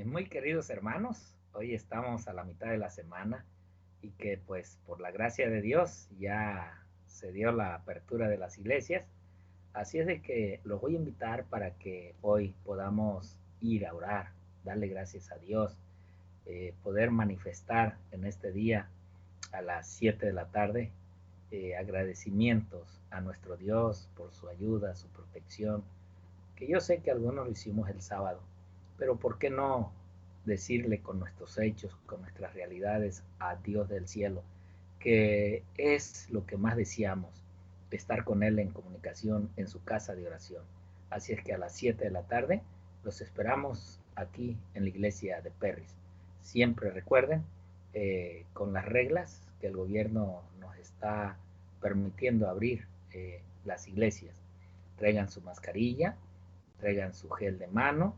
Muy queridos hermanos, hoy estamos a la mitad de la semana y que pues por la gracia de Dios ya se dio la apertura de las iglesias. Así es de que los voy a invitar para que hoy podamos ir a orar, darle gracias a Dios, poder manifestar en este día a las 7 de la tarde agradecimientos a nuestro Dios por su ayuda, su protección, que yo sé que algunos lo hicimos el sábado, pero ¿por qué no decirle con nuestros hechos, con nuestras realidades a Dios del cielo, que es lo que más deseamos, estar con Él en comunicación en su casa de oración? Así es que a las 7 de la tarde los esperamos aquí en la iglesia de Perris. Siempre recuerden, con las reglas que el gobierno nos está permitiendo abrir las iglesias, traigan su mascarilla, traigan su gel de mano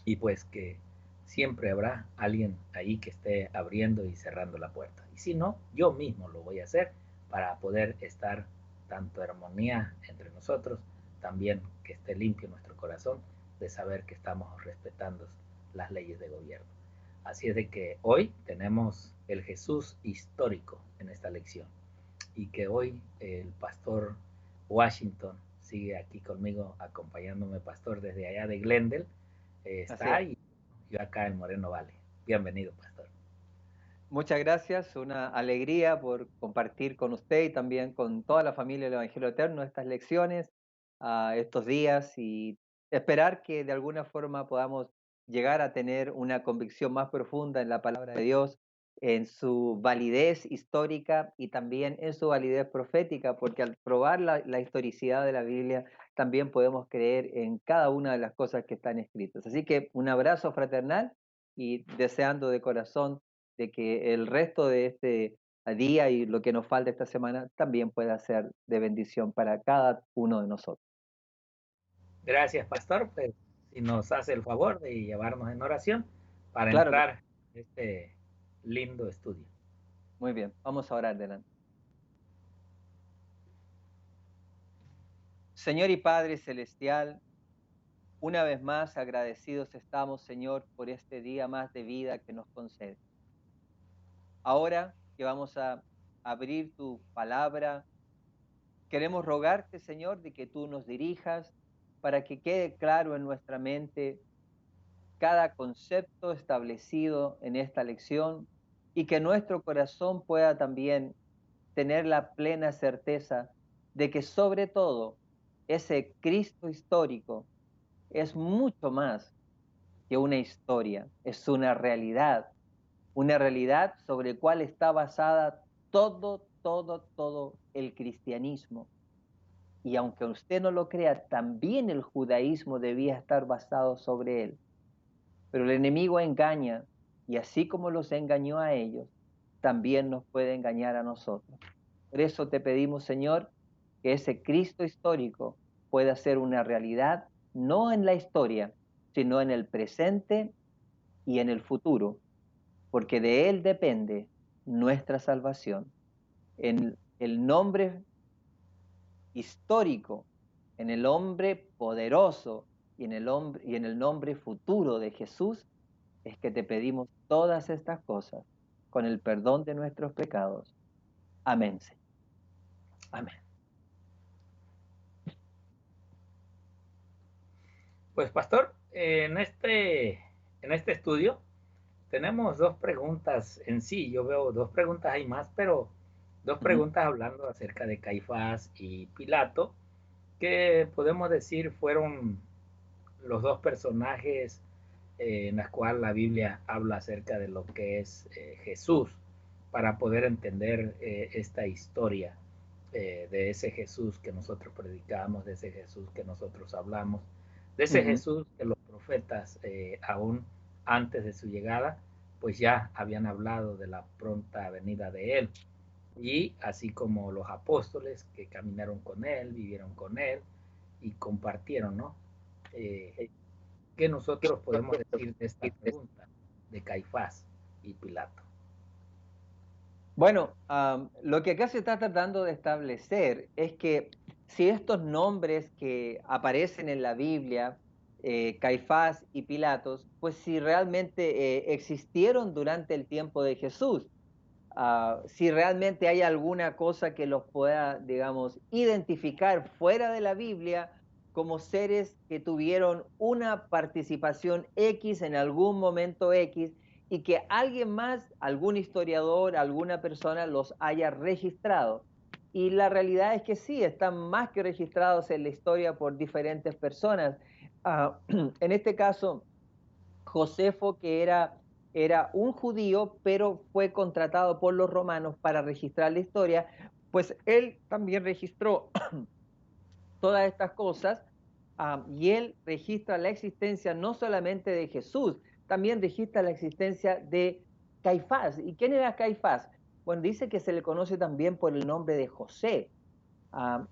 y pues que siempre habrá alguien ahí que esté abriendo y cerrando la puerta. Y si no, yo mismo lo voy a hacer para poder estar tanto armonía entre nosotros, también que esté limpio nuestro corazón de saber que estamos respetando las leyes de gobierno. Así es de que hoy tenemos el Jesús histórico en esta lección y que hoy el pastor Washington sigue aquí conmigo acompañándome, pastor, desde allá de Glendale. Así Está es. y yo acá en Moreno Valley. Bienvenido, pastor. Muchas gracias, una alegría por compartir con usted y también con toda la familia del Evangelio Eterno estas lecciones, estos días y esperar que de alguna forma podamos llegar a tener una convicción más profunda en la palabra de Dios, en su validez histórica y también en su validez profética, porque al probar la historicidad de la Biblia también podemos creer en cada una de las cosas que están escritas. Así que un abrazo fraternal y deseando de corazón de que el resto de este día y lo que nos falta esta semana también pueda ser de bendición para cada uno de nosotros. Gracias, pastor. Pues si nos hace el favor de llevarnos en oración para Claro que entrar en este lindo estudio. muy bien, vamos a orar delante. Señor y Padre Celestial, una vez más agradecidos estamos, Señor, por este día más de vida que nos concede. Ahora que vamos a abrir tu palabra, queremos rogarte, Señor, de que tú nos dirijas para que quede claro en nuestra mente cada concepto establecido en esta lección y que nuestro corazón pueda también tener la plena certeza de que sobre todo ese Cristo histórico es mucho más que una historia, es una realidad sobre la cual está basada todo el cristianismo. Y aunque usted no lo crea, también el judaísmo debía estar basado sobre él. Pero el enemigo engaña, y así como los engañó a ellos, también nos puede engañar a nosotros. Por eso te pedimos, Señor, que ese Cristo histórico pueda ser una realidad, no en la historia, sino en el presente y en el futuro, porque de Él depende nuestra salvación. En el nombre histórico, en el hombre poderoso y en el nombre futuro de Jesús, es que te pedimos todas estas cosas con el perdón de nuestros pecados. Amén, Señor. Amén. Pues, pastor, en este estudio tenemos dos preguntas en sí. Yo veo dos preguntas, hay más, pero dos Ujú. preguntas hablando acerca de Caifás y Pilato, que podemos decir fueron los dos personajes en los cuales la Biblia habla acerca de lo que es Jesús, para poder entender esta historia de ese Jesús que nosotros predicamos, de ese Jesús que nosotros hablamos, de ese Ujú. Jesús que los profetas aún antes de su llegada, pues ya habían hablado de la pronta venida de él. Y así como los apóstoles que caminaron con él, vivieron con él y compartieron, ¿no? Eh, ¿Qué nosotros podemos decir de esta pregunta de Caifás y Pilato? Bueno, lo que acá se está tratando de establecer es que si estos nombres que aparecen en la Biblia Caifás y Pilatos, pues si realmente existieron durante el tiempo de Jesús. Si realmente hay alguna cosa que los pueda, digamos, identificar fuera de la Biblia como seres que tuvieron una participación X en algún momento X y que alguien más, algún historiador, alguna persona los haya registrado. Y la realidad es que sí, están más que registrados en la historia por diferentes personas. En este caso, Josefo, que era un judío, pero fue contratado por los romanos para registrar la historia, pues él también registró todas estas cosas, y él registra la existencia no solamente de Jesús, también registra la existencia de Caifás. ¿Y quién era Caifás? Bueno, dice que se le conoce también por el nombre de José.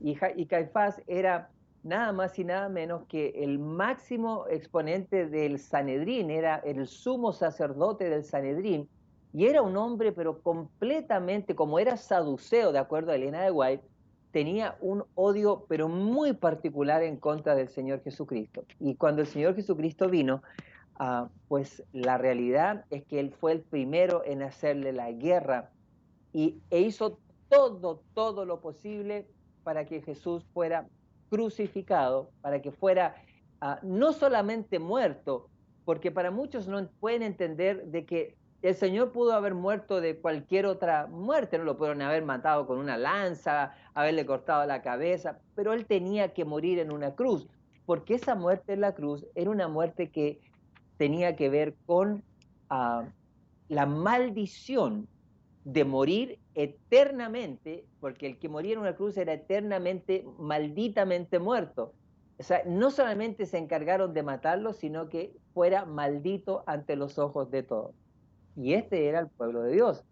Y Caifás era nada más y nada menos que el máximo exponente del Sanedrín, era el sumo sacerdote del Sanedrín, y era un hombre pero completamente, como era saduceo, de acuerdo a Elena de White, tenía un odio pero muy particular en contra del Señor Jesucristo. Y cuando el Señor Jesucristo vino, pues la realidad es que él fue el primero en hacerle la guerra e hizo todo lo posible para que Jesús fuera crucificado, para que fuera no solamente muerto, porque para muchos no pueden entender de que el Señor pudo haber muerto de cualquier otra muerte, no lo pudieron haber matado con una lanza, haberle cortado la cabeza, pero él tenía que morir en una cruz, porque esa muerte en la cruz era una muerte que tenía que ver con la maldición de morir eternamente, porque el que moría en una cruz era eternamente, malditamente muerto. O sea, no solamente se encargaron de matarlo, sino que fuera maldito ante los ojos de todos. Y este era el pueblo de Dios.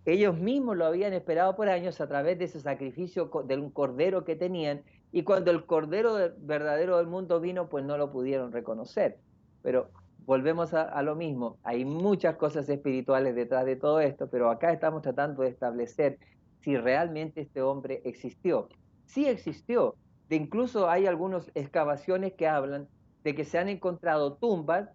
Ellos mismos lo habían esperado por años a través de ese sacrificio de un cordero que tenían, y cuando el cordero verdadero del mundo vino, pues no lo pudieron reconocer. Pero volvemos a lo mismo, hay muchas cosas espirituales detrás de todo esto, pero acá estamos tratando de establecer si realmente este hombre existió. Sí existió, incluso hay algunas excavaciones que hablan de que se han encontrado tumbas,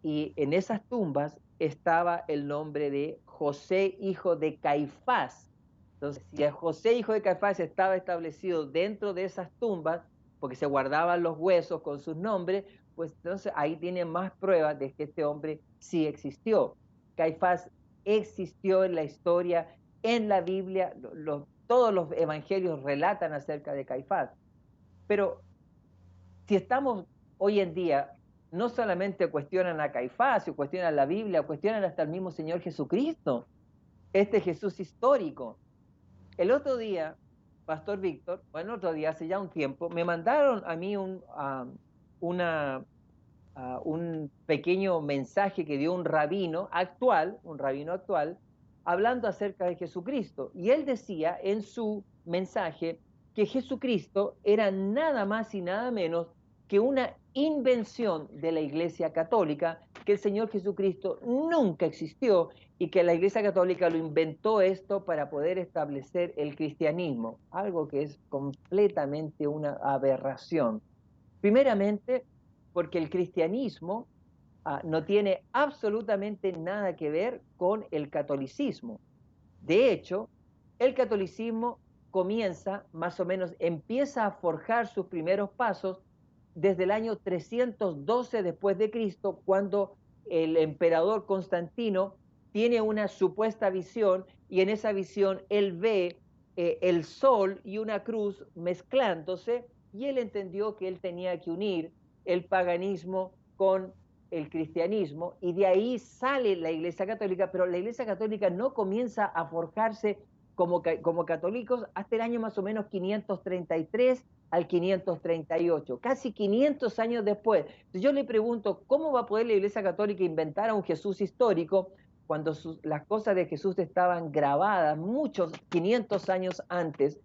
y en esas tumbas estaba el nombre de José, hijo de Caifás. Entonces, si el José, hijo de Caifás, estaba establecido dentro de esas tumbas, porque se guardaban los huesos con sus nombres, pues entonces ahí tienen más pruebas de que este hombre sí existió. Caifás existió en la historia, en la Biblia, todos los evangelios relatan acerca de Caifás. Pero si estamos hoy en día, no solamente cuestionan a Caifás, o cuestionan la Biblia, cuestionan hasta el mismo Señor Jesucristo, este Jesús histórico. El otro día, Pastor Víctor, bueno, otro día, hace ya un tiempo, me mandaron a mí un pequeño mensaje que dio un rabino actual, hablando acerca de Jesucristo. Y él decía en su mensaje que Jesucristo era nada más y nada menos que una invención de la Iglesia Católica, que el Señor Jesucristo nunca existió y que la Iglesia Católica lo inventó esto para poder establecer el cristianismo, algo que es completamente una aberración. Primeramente, porque el cristianismo no tiene absolutamente nada que ver con el catolicismo. De hecho, el catolicismo comienza, más o menos, empieza a forjar sus primeros pasos desde el año 312 después de Cristo, cuando el emperador Constantino tiene una supuesta visión, y en esa visión él ve el sol y una cruz mezclándose, y él entendió que él tenía que unir el paganismo con el cristianismo, y de ahí sale la Iglesia Católica, pero la Iglesia Católica no comienza a forjarse como católicos hasta el año más o menos 533 al 538, casi 500 años después. Entonces yo le pregunto, ¿cómo va a poder la Iglesia Católica inventar a un Jesús histórico cuando las cosas de Jesús estaban grabadas muchos 500 años antes?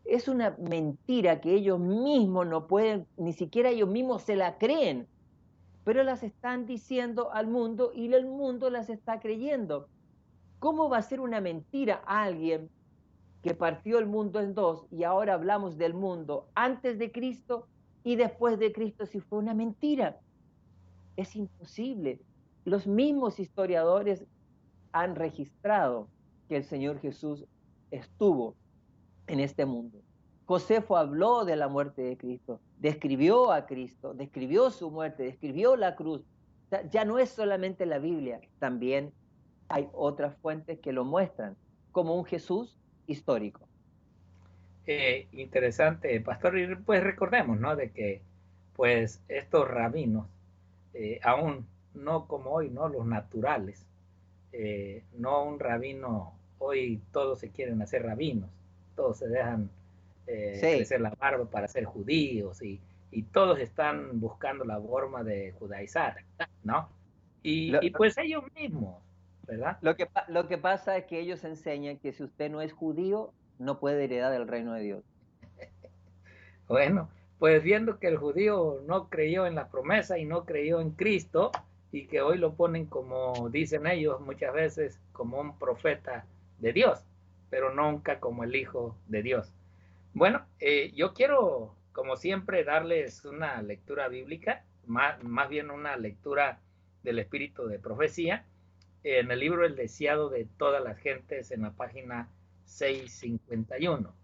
Es una mentira que ellos mismos no pueden, ni siquiera ellos mismos se la creen, pero las están diciendo al mundo y el mundo las está creyendo. ¿Cómo va a ser una mentira a alguien que partió el mundo en dos y ahora hablamos del mundo antes de Cristo y después de Cristo, si fue una mentira? Es imposible. Los mismos historiadores han registrado que el Señor Jesús estuvo en este mundo. Josefo habló de la muerte de Cristo, describió a Cristo, describió su muerte, describió la cruz. Ya no es solamente la Biblia, también hay otras fuentes que lo muestran como un Jesús histórico. Interesante, pastor, y pues recordemos, ¿no? De que pues estos rabinos, aún no como hoy, ¿no? Los naturales, no un rabino, hoy todos se quieren hacer rabinos, todos se dejan Sí, crecer la barba para ser judíos y todos están buscando la forma de judaizar, ¿no? lo, Y pues ellos mismos, ¿verdad? lo que pasa es que ellos enseñan que si usted no es judío, no puede heredar el reino de Dios. Bueno, pues viendo que el judío no creyó en la promesa y no creyó en Cristo y que hoy lo ponen como dicen ellos muchas veces como un profeta de Dios, pero nunca como el hijo de Dios. Bueno, yo quiero, como siempre, darles una lectura bíblica, más bien una lectura del espíritu de profecía, en el libro El deseado de todas las gentes, en la página 651,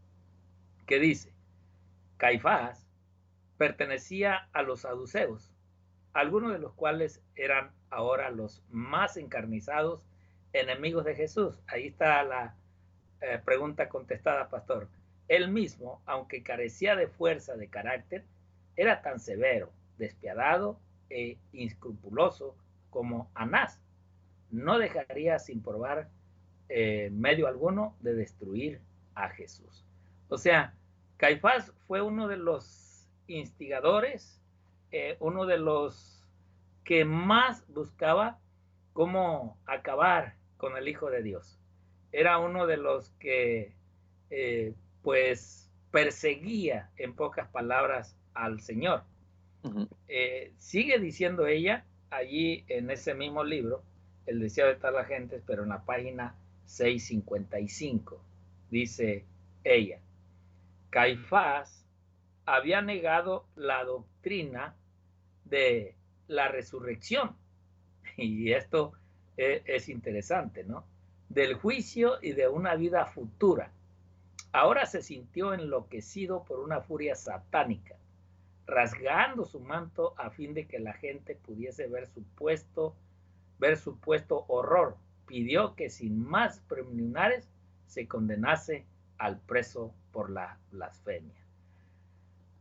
que dice, Caifás pertenecía a los saduceos, algunos de los cuales eran ahora los más encarnizados enemigos de Jesús. Ahí está la pregunta contestada, pastor. Él mismo, aunque carecía de fuerza de carácter, era tan severo, despiadado e inescrupuloso como Anás. No dejaría sin probar medio alguno de destruir a Jesús. O sea, Caifás fue uno de los instigadores, uno de los que más buscaba cómo acabar con el Hijo de Dios. Era uno de los que, pues, perseguía, en pocas palabras, al Señor. Sigue diciendo ella, allí en ese mismo libro, El deseo de todas las gentes, pero en la página 655, dice ella, Caifás había negado la doctrina de la resurrección, y esto es interesante, ¿no? Del juicio y de una vida futura. Ahora se sintió enloquecido por una furia satánica, rasgando su manto a fin de que la gente pudiese ver su puesto horror. Pidió que sin más preliminares se condenase al preso por la blasfemia.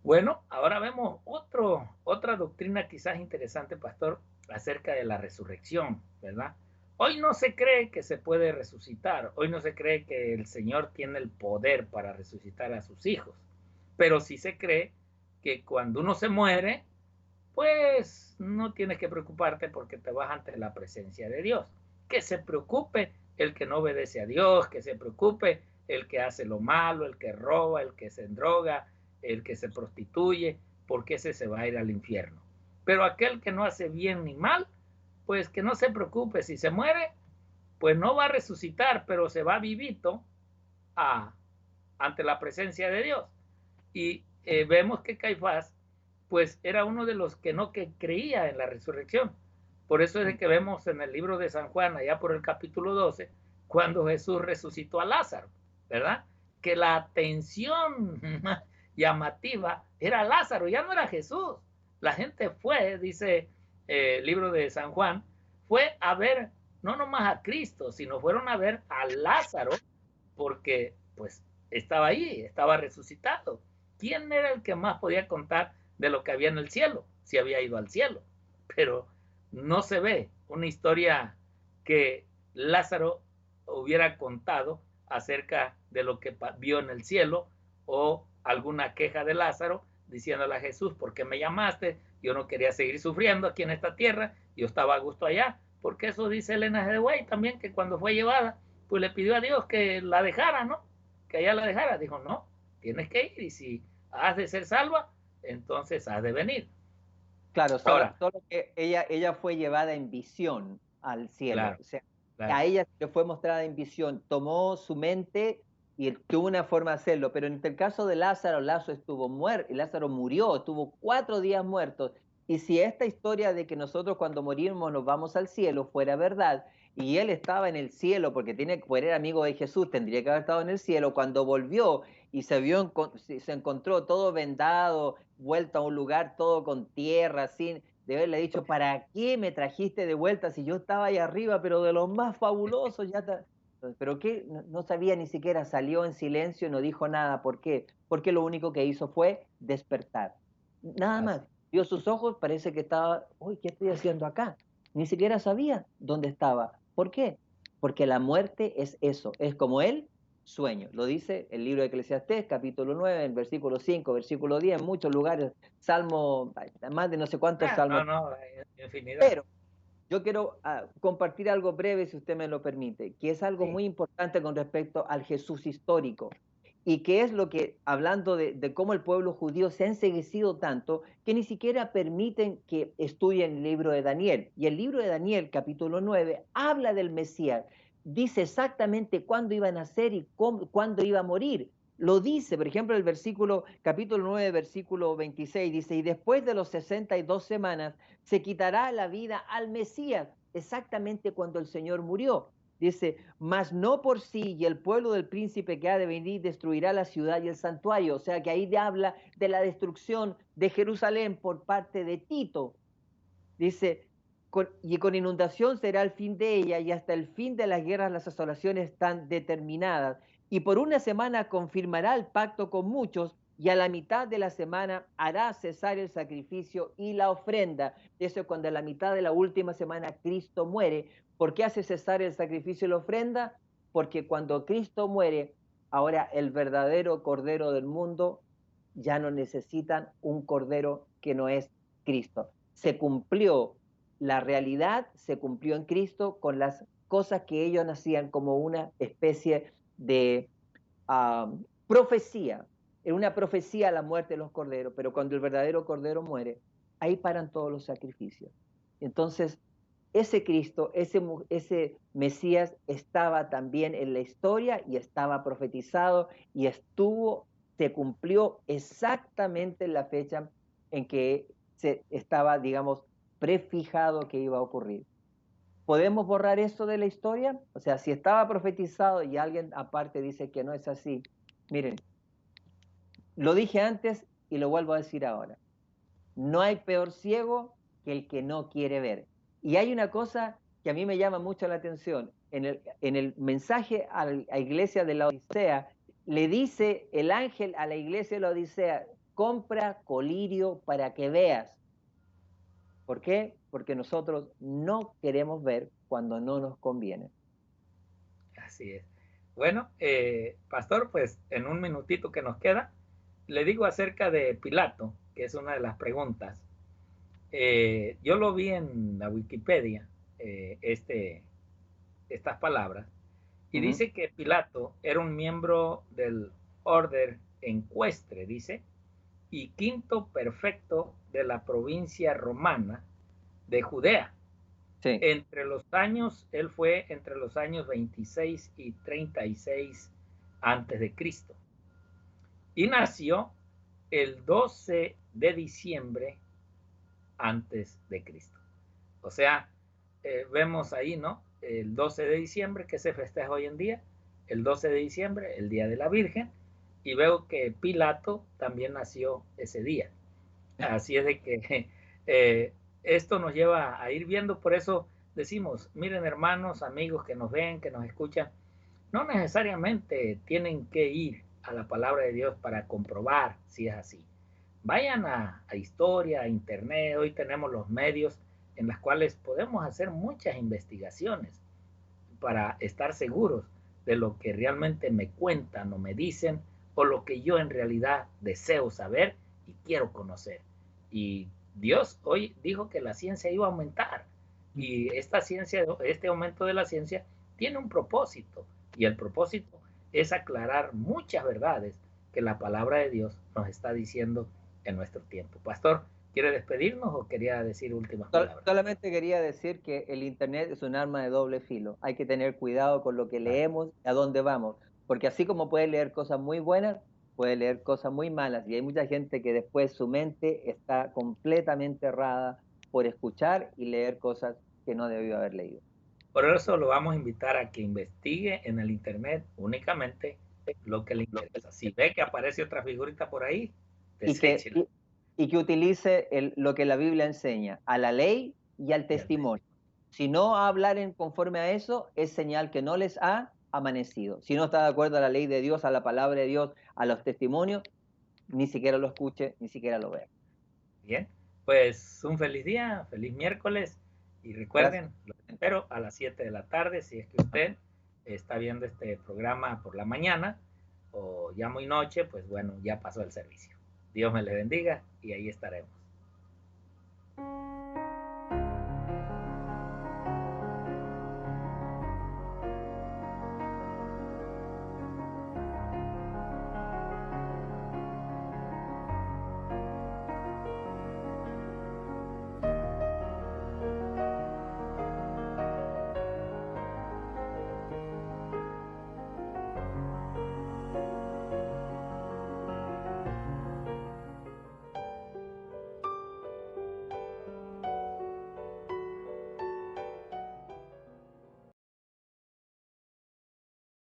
Bueno, ahora vemos otra doctrina quizás interesante, pastor, acerca de la resurrección, ¿verdad? Hoy no se cree que se puede resucitar, hoy no se cree que el Señor tiene el poder para resucitar a sus hijos, pero sí se cree que cuando uno se muere, pues no tienes que preocuparte porque te vas ante la presencia de Dios. Que se preocupe el que no obedece a Dios, que se preocupe el que hace lo malo, el que roba, el que se endroga, el que se prostituye, porque ese se va a ir al infierno. Pero aquel que no hace bien ni mal, pues que no se preocupe, si se muere, pues no va a resucitar, pero se va vivito ante la presencia de Dios. Y vemos que Caifás, pues era uno de los que no que creía en la resurrección. Por eso es de que vemos en el libro de San Juan, allá por el capítulo 12, cuando Jesús resucitó a Lázaro, ¿verdad? Que la atención llamativa era Lázaro, ya no era Jesús. La gente fue, dice el libro de San Juan, fue a ver no nomás a Cristo, sino fueron a ver a Lázaro, porque pues estaba ahí, estaba resucitado. ¿Quién era el que más podía contar de lo que había en el cielo? Si había ido al cielo. Pero no se ve una historia que Lázaro hubiera contado acerca de lo que vio en el cielo o alguna queja de Lázaro diciéndole a Jesús, ¿por qué me llamaste? Yo no quería seguir sufriendo aquí en esta tierra, yo estaba a gusto allá, porque eso dice Elena G. de White también, que cuando fue llevada, pues le pidió a Dios que la dejara, ¿no? Que allá la dejara. Dijo, no, tienes que ir y si has de ser salva, entonces has de venir. Claro, Ahora, solo que ella fue llevada en visión al cielo. claro, O sea, claro. a ella le fue mostrada en visión, tomó su mente y tuvo una forma de hacerlo. Pero en el caso de Lázaro, Lázaro estuvo muerto, Lázaro murió, estuvo 4 días muerto. Y si esta historia de que nosotros cuando morimos nos vamos al cielo fuera verdad, y él estaba en el cielo porque tiene que era amigo de Jesús, tendría que haber estado en el cielo, cuando volvió y se encontró todo vendado, vuelto a un lugar todo con tierra, sin de haberle dicho, ¿para qué me trajiste de vuelta si yo estaba ahí arriba, pero de los más fabulosos? Pero que no sabía ni siquiera, salió en silencio, no dijo nada. ¿Por qué? Porque lo único que hizo fue despertar. Nada más. Vio sus ojos, parece que estaba, uy, ¿qué estoy haciendo acá? Ni siquiera sabía dónde estaba. ¿Por qué? Porque la muerte es eso, es como el sueño. Lo dice el libro de Eclesiastés, capítulo 9, en versículo 5, versículo 10, en muchos lugares, salmo, más de no sé cuántos salmos. No, infinidad. Pero yo quiero compartir algo breve, si usted me lo permite, que es algo Sí, muy importante con respecto al Jesús histórico y que es lo que, hablando de cómo el pueblo judío se ha enceguecido tanto, que ni siquiera permiten que estudien el libro de Daniel. Y el libro de Daniel, capítulo 9, habla del Mesías, dice exactamente cuándo iba a nacer y cuándo iba a morir. Lo dice, por ejemplo, el versículo, capítulo 9, versículo 26, dice, y después de los 62 semanas, se quitará la vida al Mesías, exactamente cuando el Señor murió. Dice, mas no por sí, y el pueblo del príncipe que ha de venir destruirá la ciudad y el santuario. O sea que ahí habla de la destrucción de Jerusalén por parte de Tito. Dice, y con inundación será el fin de ella, y hasta el fin de las guerras las asolaciones están determinadas. Y por una semana confirmará el pacto con muchos, y a la mitad de la semana hará cesar el sacrificio y la ofrenda. Eso es cuando a la mitad de la última semana Cristo muere. ¿Por qué hace cesar el sacrificio y la ofrenda? Porque cuando Cristo muere, ahora el verdadero Cordero del mundo, ya no necesitan un Cordero que no es Cristo. Se cumplió la realidad, se cumplió en Cristo con las cosas que ellos hacían como una especie de profecía. Era una profecía a la muerte de los corderos, pero cuando el verdadero cordero muere, ahí paran todos los sacrificios. Entonces, ese Cristo, ese Mesías estaba también en la historia y estaba profetizado y se cumplió exactamente en la fecha en que se estaba, digamos, prefijado que iba a ocurrir. ¿Podemos borrar eso de la historia? O sea, si estaba profetizado y alguien aparte dice que no es así, miren, lo dije antes y lo vuelvo a decir ahora. No hay peor ciego que el que no quiere ver. Y hay una cosa que a mí me llama mucho la atención. En el mensaje a la iglesia de la Odisea, le dice el ángel a la iglesia de la Odisea, compra colirio para que veas. ¿Por qué? Porque nosotros no queremos ver cuando no nos conviene. así es. Bueno, pastor, pues en un minutito que nos queda, le digo acerca de Pilato, que es una de las preguntas. Yo lo vi en la Wikipedia, estas palabras, y dice que Pilato era un miembro del Order Encuestre, dice, y quinto perfecto de la provincia romana de Judea. Sí. Él fue entre los años 26 y 36 antes de Cristo. Y nació el 12 de diciembre antes de Cristo. O sea, vemos ahí, ¿no? El 12 de diciembre que se festeja hoy en día, el 12 de diciembre, el Día de la Virgen, y veo que Pilato también nació ese día. Así es de que esto nos lleva a ir viendo, por eso decimos, miren hermanos, amigos que nos ven, que nos escuchan, no necesariamente tienen que ir a la palabra de Dios para comprobar si es así. Vayan a historia, a internet, hoy tenemos los medios en los cuales podemos hacer muchas investigaciones para estar seguros de lo que realmente me cuentan o me dicen o lo que yo en realidad deseo saber y quiero conocer. Y Dios hoy dijo que la ciencia iba a aumentar y esta ciencia, este aumento de la ciencia tiene un propósito y el propósito es aclarar muchas verdades que la palabra de Dios nos está diciendo en nuestro tiempo. Pastor, ¿quiere despedirnos o quería decir últimas palabras? Solamente quería decir que el Internet es un arma de doble filo. Hay que tener cuidado con lo que leemos, a dónde vamos, porque así como puede leer cosas muy buenas, puede leer cosas muy malas y hay mucha gente que después su mente está completamente errada por escuchar y leer cosas que no debió haber leído. Por eso lo vamos a invitar a que investigue en el internet únicamente lo que le interesa. Si ve que aparece otra figurita por ahí, Y que, deséchela. y que utilice lo que la Biblia enseña, a la ley y al testimonio. Si no hablar en conforme a eso, es señal que no les ha amanecido. Si no está de acuerdo a la ley de Dios, a la palabra de Dios, a los testimonios, ni siquiera lo escuche, ni siquiera lo vea. Bien, pues un feliz día, feliz miércoles y recuerden, Gracias. lo espero a las 7 de la tarde si es que usted está viendo este programa por la mañana o ya muy noche, pues bueno, ya pasó el servicio. Dios me le bendiga y ahí estaremos.